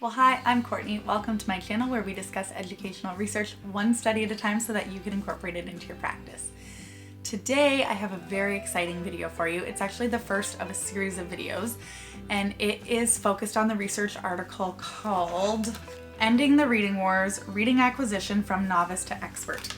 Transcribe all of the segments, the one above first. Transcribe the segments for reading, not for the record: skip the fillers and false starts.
Well, hi, I'm Courtney. Welcome to my channel where we discuss educational research one study at a time so that you can incorporate it into your practice. Today, I have a very exciting video for you. It's actually the first of a series of videos, and it is focused on the research article called Ending the Reading Wars, Reading Acquisition from Novice to Expert.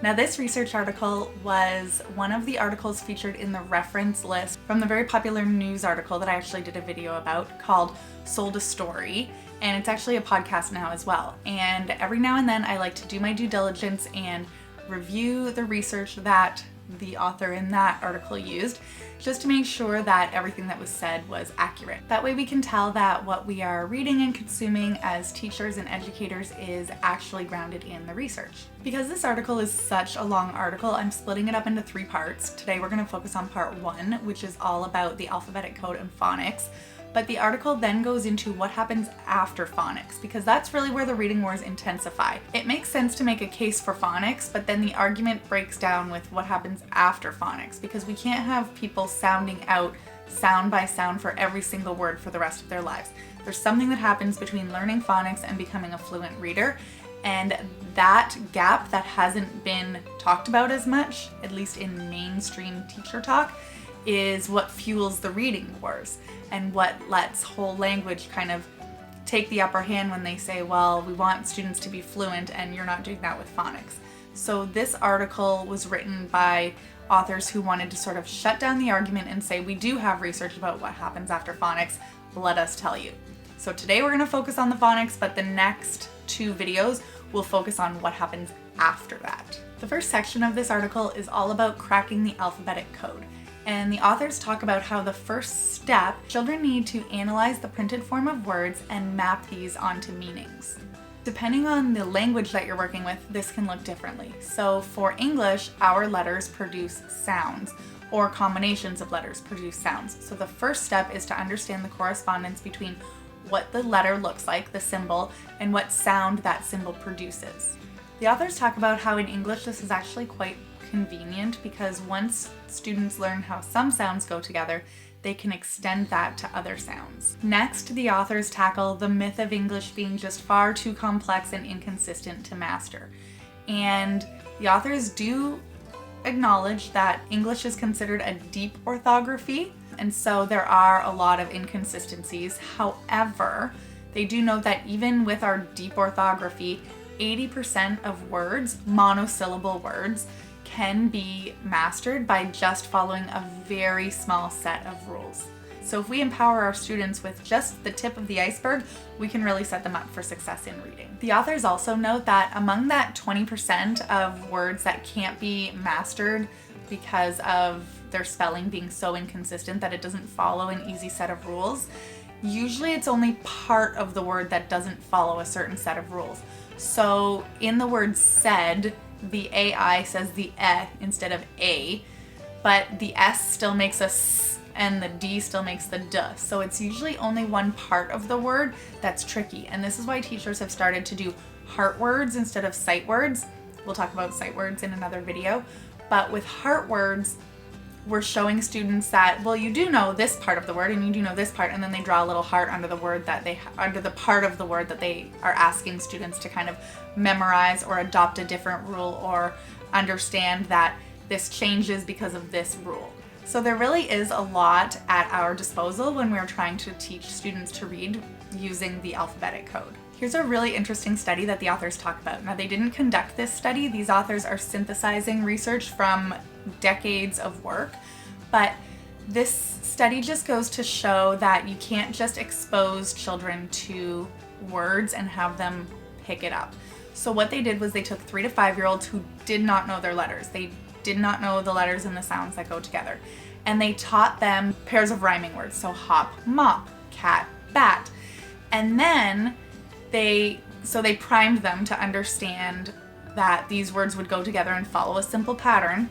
Now, this research article was one of the articles featured in the reference list from the very popular news article that I actually did a video about called Sold a Story, and it's actually a podcast now as well. And every now and then I like to do my due diligence and review the research that the author in that article used, just to make sure that everything that was said was accurate. That way we can tell that what we are reading and consuming as teachers and educators is actually grounded in the research. Because this article is such a long article, I'm splitting it up into 3 parts. Today we're going to focus on part 1, which is all about the alphabetic code and phonics. But the article then goes into what happens after phonics, because that's really where the reading wars intensify. It makes sense to make a case for phonics, but then the argument breaks down with what happens after phonics, because we can't have people sounding out sound by sound for every single word for the rest of their lives. There's something that happens between learning phonics and becoming a fluent reader, and that gap that hasn't been talked about as much, at least in mainstream teacher talk, is what fuels the reading wars and what lets whole language kind of take the upper hand when they say, well, we want students to be fluent and you're not doing that with phonics. So this article was written by authors who wanted to sort of shut down the argument and say, we do have research about what happens after phonics, let us tell you. So today we're going to focus on the phonics, but the next 2 videos will focus on what happens after that. The first section of this article is all about cracking the alphabetic code. And the authors talk about how the first step, children need to analyze the printed form of words and map these onto meanings. Depending on the language that you're working with, this can look differently. So for English, our letters produce sounds, or combinations of letters produce sounds. So the first step is to understand the correspondence between what the letter looks like, the symbol, and what sound that symbol produces. The authors talk about how in English this is actually quite convenient, because once students learn how some sounds go together, they can extend that to other sounds. Next, the authors tackle the myth of English being just far too complex and inconsistent to master. And the authors do acknowledge that English is considered a deep orthography, and so there are a lot of inconsistencies. However, they do note that even with our deep orthography, 80% of words, monosyllable words, can be mastered by just following a very small set of rules. So if we empower our students with just the tip of the iceberg, we can really set them up for success in reading. The authors also note that among that 20% of words that can't be mastered because of their spelling being so inconsistent that it doesn't follow an easy set of rules, usually it's only part of the word that doesn't follow a certain set of rules. So in the word said, the AI says the instead of a, but the S still makes a S and the D still makes the D. So it's usually only one part of the word that's tricky. And this is why teachers have started to do heart words instead of sight words. We'll talk about sight words in another video. But with heart words, we're showing students that, well, you do know this part of the word and you do know this part, and then they draw a little heart under the word that under the part of the word that they are asking students to kind of memorize or adopt a different rule or understand that this changes because of this rule. So there really is a lot at our disposal when we're trying to teach students to read using the alphabetic code. Here's a really interesting study that the authors talk about. Now, they didn't conduct this study. These authors are synthesizing research from decades of work, but this study just goes to show that you can't just expose children to words and have them pick it up. So what they did was they took 3 to 5-year-olds who did not know their letters. They did not know the letters and the sounds that go together. And they taught them pairs of rhyming words. So hop, mop, cat, bat. And then they primed them to understand that these words would go together and follow a simple pattern.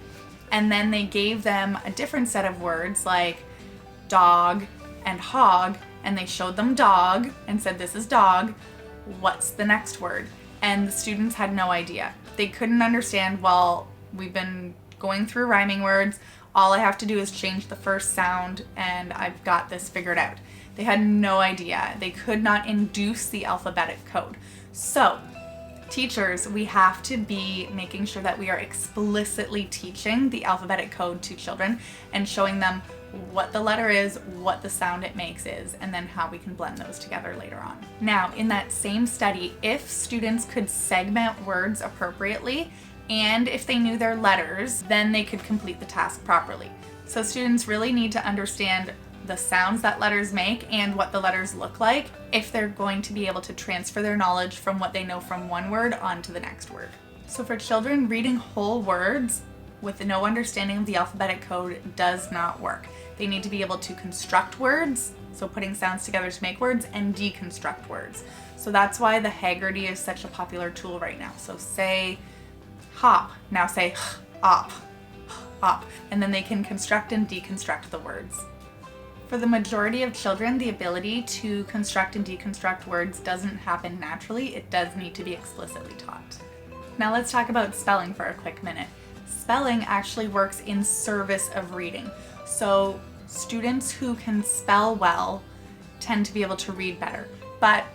And then they gave them a different set of words like dog and hog, and they showed them dog and said, this is dog, what's the next word? And the students had no idea. They couldn't understand, well, we've been going through rhyming words, all I have to do is change the first sound and I've got this figured out. They had no idea. They could not induce the alphabetic code. So teachers, we have to be making sure that we are explicitly teaching the alphabetic code to children and showing them what the letter is, what the sound it makes is, and then how we can blend those together later on. Now, in that same study, if students could segment words appropriately and if they knew their letters, then they could complete the task properly. So students really need to understand the sounds that letters make and what the letters look like if they're going to be able to transfer their knowledge from what they know from one word onto the next word. So for children, reading whole words with no understanding of the alphabetic code does not work. They need to be able to construct words, so putting sounds together to make words, and deconstruct words. So that's why the Haggerty is such a popular tool right now. So say hop, now say op, op, and then they can construct and deconstruct the words. For the majority of children, the ability to construct and deconstruct words doesn't happen naturally. It does need to be explicitly taught. Now let's talk about spelling for a quick minute. Spelling actually works in service of reading. So students who can spell well tend to be able to read better, but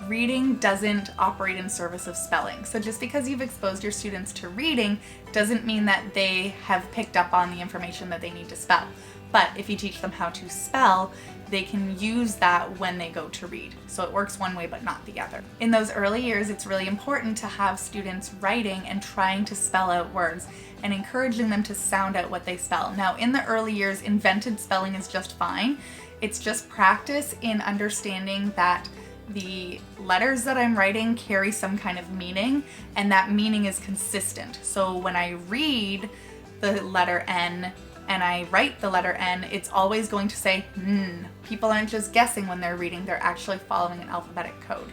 reading doesn't operate in service of spelling. So just because you've exposed your students to reading doesn't mean that they have picked up on the information that they need to spell. But if you teach them how to spell, they can use that when they go to read. So it works one way but not the other. In those early years, it's really important to have students writing and trying to spell out words and encouraging them to sound out what they spell. Now, in the early years, invented spelling is just fine. It's just practice in understanding that the letters that I'm writing carry some kind of meaning, and that meaning is consistent. So when I read the letter N and I write the letter N, it's always going to say N. People aren't just guessing when they're reading, they're actually following an alphabetic code.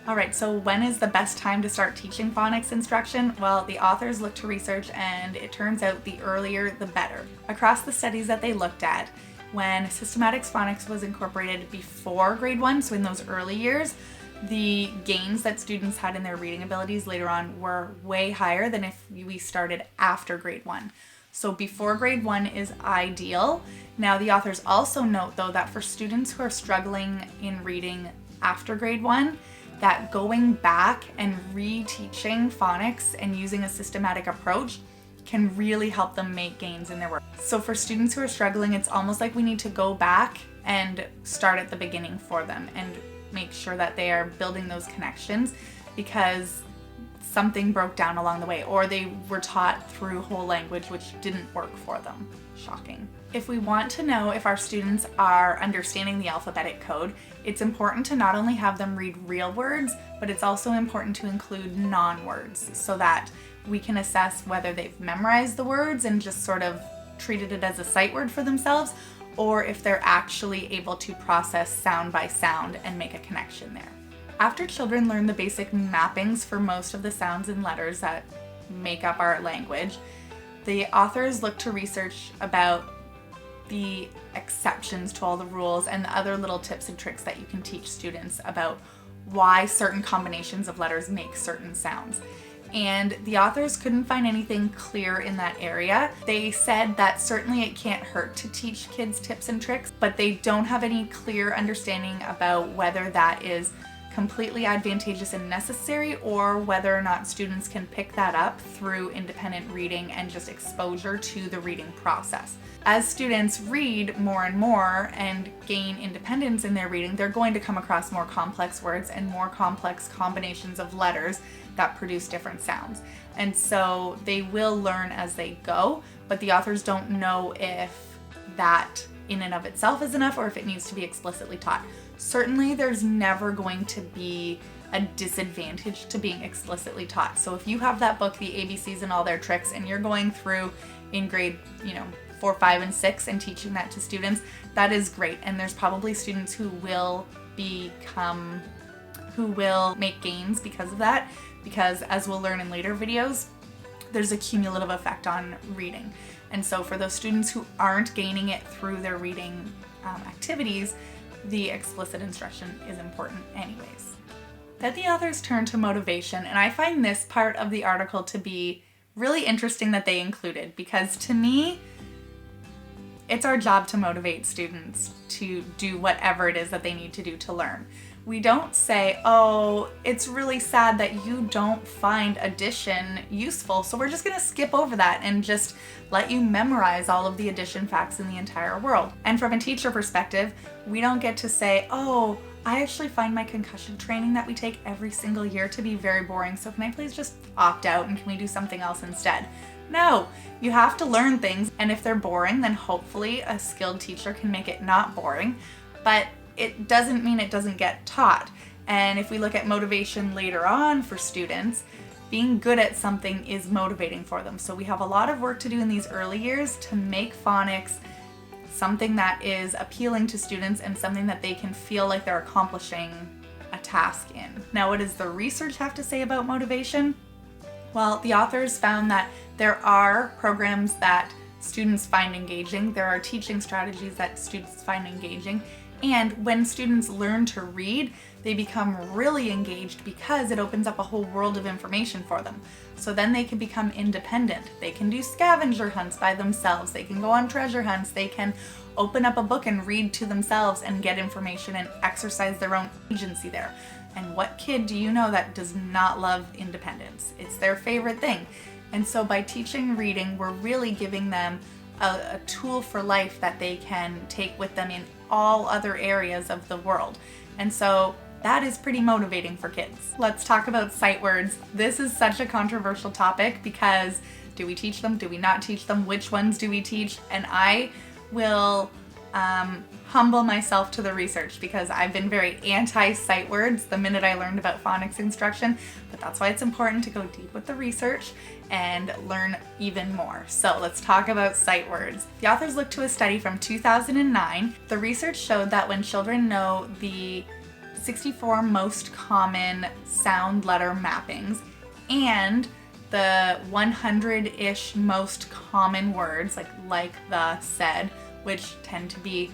All right, so when is the best time to start teaching phonics instruction? Well, the authors looked to research and it turns out the earlier the better. Across the studies that they looked at, when systematic phonics was incorporated before grade 1, so in those early years, the gains that students had in their reading abilities later on were way higher than if we started after grade 1. So before grade 1 is ideal. Now the authors also note though that for students who are struggling in reading after grade 1, that going back and reteaching phonics and using a systematic approach can really help them make gains in their work. So for students who are struggling, it's almost like we need to go back and start at the beginning for them and make sure that they are building those connections because something broke down along the way, or they were taught through whole language which didn't work for them. Shocking. If we want to know if our students are understanding the alphabetic code, it's important to not only have them read real words, but it's also important to include non-words so that we can assess whether they've memorized the words and just sort of treated it as a sight word for themselves, or if they're actually able to process sound by sound and make a connection there. After children learn the basic mappings for most of the sounds and letters that make up our language, the authors look to research about the exceptions to all the rules and the other little tips and tricks that you can teach students about why certain combinations of letters make certain sounds. And the authors couldn't find anything clear in that area. They said that certainly it can't hurt to teach kids tips and tricks, but they don't have any clear understanding about whether that is completely advantageous and necessary, or whether or not students can pick that up through independent reading and just exposure to the reading process. As students read more and more and gain independence in their reading, they're going to come across more complex words and more complex combinations of letters that produce different sounds. And so they will learn as they go, but the authors don't know if that in and of itself is enough or if it needs to be explicitly taught. Certainly there's never going to be a disadvantage to being explicitly taught. So if you have that book, the ABCs and all their tricks, and you're going through in grade 4, 5, and 6 and teaching that to students, that is great. And there's probably students who will make gains because of that, because as we'll learn in later videos, there's a cumulative effect on reading. And so for those students who aren't gaining it through their reading activities, the explicit instruction is important anyways. Then the authors turn to motivation, and I find this part of the article to be really interesting that they included, because to me, It's our job to motivate students to do whatever it is that they need to do to learn. We don't say, oh, it's really sad that you don't find addition useful, so we're just gonna skip over that and just let you memorize all of the addition facts in the entire world. And from a teacher perspective, we don't get to say, oh, I actually find my concussion training that we take every single year to be very boring, so can I please just opt out and can we do something else instead? No, you have to learn things, and if they're boring, then hopefully a skilled teacher can make it not boring, but it doesn't mean it doesn't get taught. And if we look at motivation later on for students, being good at something is motivating for them. So we have a lot of work to do in these early years to make phonics something that is appealing to students and something that they can feel like they're accomplishing a task in. Now, what does the research have to say about motivation? Well, the authors found that there are programs that students find engaging, there are teaching strategies that students find engaging, and when students learn to read, they become really engaged because it opens up a whole world of information for them. So then they can become independent. They can do scavenger hunts by themselves, they can go on treasure hunts, they can open up a book and read to themselves and get information and exercise their own agency there. And what kid do you know that does not love independence? It's their favorite thing. And so by teaching reading, we're really giving them a tool for life that they can take with them in all other areas of the world. And so that is pretty motivating for kids. Let's talk about sight words. This is such a controversial topic because do we teach them? Do we not teach them? Which ones do we teach? And I will humble myself to the research because I've been very anti-sight words the minute I learned about phonics instruction, but that's why it's important to go deep with the research and learn even more. So let's talk about sight words. The authors looked to a study from 2009. The research showed that when children know the 64 most common sound letter mappings and the 100-ish most common words like the, said, which tend to be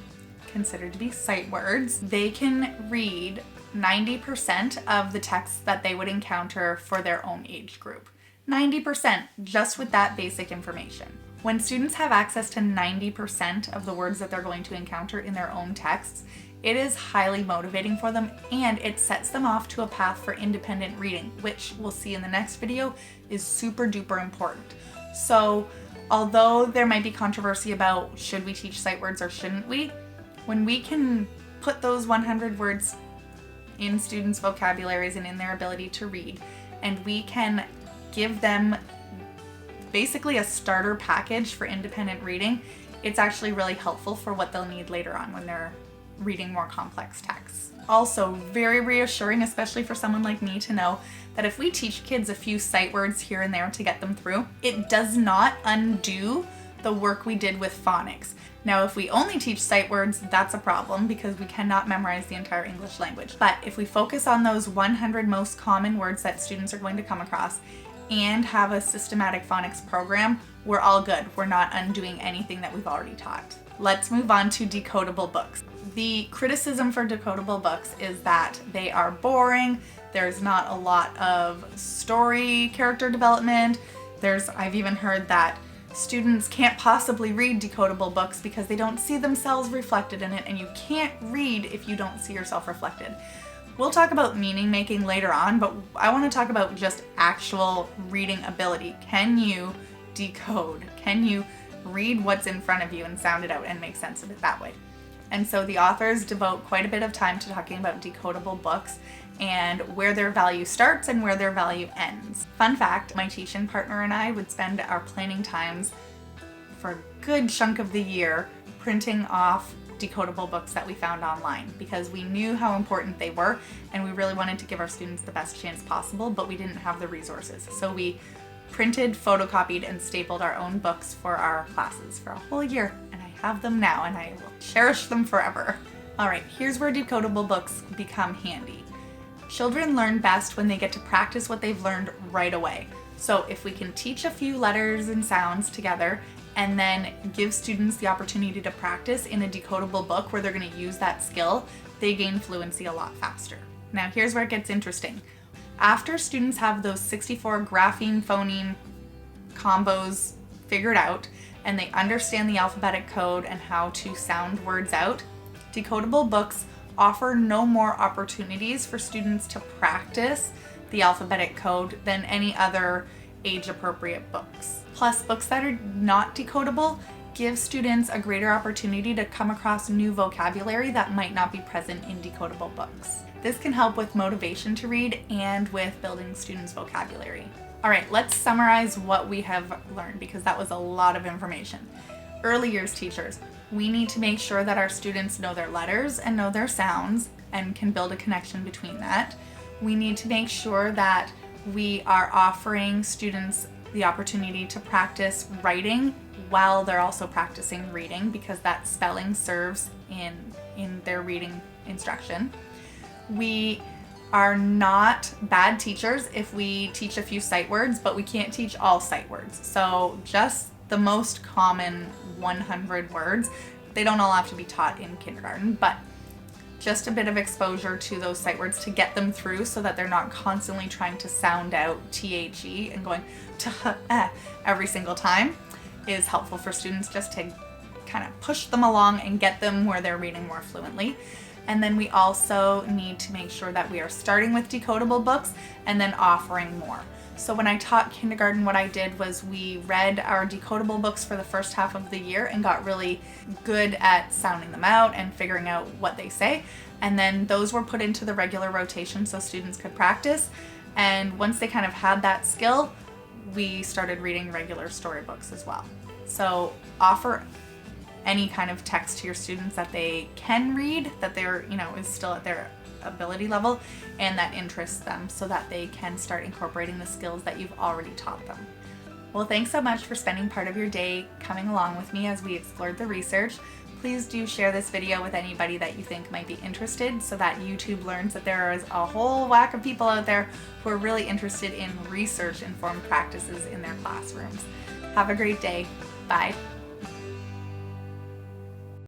considered to be sight words, they can read 90% of the texts that they would encounter for their own age group. 90% just with that basic information. When students have access to 90% of the words that they're going to encounter in their own texts, it is highly motivating for them and it sets them off to a path for independent reading, which we'll see in the next video is super duper important. So although there might be controversy about should we teach sight words or shouldn't we, when we can put those 100 words in students' vocabularies and in their ability to read, and we can give them basically a starter package for independent reading, it's actually really helpful for what they'll need later on when they're reading more complex texts. Also very reassuring, especially for someone like me, to know that if we teach kids a few sight words here and there to get them through, it does not undo the work we did with phonics. Now, if we only teach sight words, that's a problem because we cannot memorize the entire English language. But if we focus on those 100 most common words that students are going to come across and have a systematic phonics program, we're all good. We're not undoing anything that we've already taught. Let's move on to decodable books. The criticism for decodable books is that they are boring, there's not a lot of story character development, I've even heard that students can't possibly read decodable books because they don't see themselves reflected in it, and you can't read if you don't see yourself reflected. We'll talk about meaning making later on, but I want to talk about just actual reading ability. Can you decode? Can you read what's in front of you and sound it out and make sense of it that way? And so the authors devote quite a bit of time to talking about decodable books and where their value starts and where their value ends. Fun fact, my teaching partner and I would spend our planning times for a good chunk of the year printing off decodable books that we found online because we knew how important they were and we really wanted to give our students the best chance possible, but we didn't have the resources. So we printed, photocopied, and stapled our own books for our classes for a whole year, and I have them now and I will cherish them forever. All right, here's where decodable books become handy. Children learn best when they get to practice what they've learned right away. So if we can teach a few letters and sounds together and then give students the opportunity to practice in a decodable book where they're going to use that skill, they gain fluency a lot faster. Now here's where it gets interesting. After students have those 64 grapheme phoneme combos figured out, and they understand the alphabetic code and how to sound words out, decodable books offer no more opportunities for students to practice the alphabetic code than any other age-appropriate books. Plus, books that are not decodable give students a greater opportunity to come across new vocabulary that might not be present in decodable books. This can help with motivation to read and with building students' vocabulary. All right, let's summarize what we have learned because that was a lot of information. Early years teachers, we need to make sure that our students know their letters and know their sounds and can build a connection between that. We need to make sure that we are offering students the opportunity to practice writing while they're also practicing reading, because that spelling serves in their reading instruction. We are not bad teachers if we teach a few sight words, but we can't teach all sight words. So just the most common 100 words, they don't all have to be taught in kindergarten, but just a bit of exposure to those sight words to get them through so that they're not constantly trying to sound out THE and going every single time is helpful for students, just to kind of push them along and get them where they're reading more fluently. And then we also need to make sure that we are starting with decodable books and then offering more. So when I taught kindergarten, what I did was we read our decodable books for the first half of the year and got really good at sounding them out and figuring out what they say. And then those were put into the regular rotation so students could practice. And once they kind of had that skill, we started reading regular storybooks as well. So offer any kind of text to your students that they can read, that they're, is still at their ability level and that interests them, so that they can start incorporating the skills that you've already taught them. Well, thanks so much for spending part of your day coming along with me as we explored the research. Please do share this video with anybody that you think might be interested so that YouTube learns that there is a whole whack of people out there who are really interested in research-informed practices in their classrooms. Have a great day. Bye.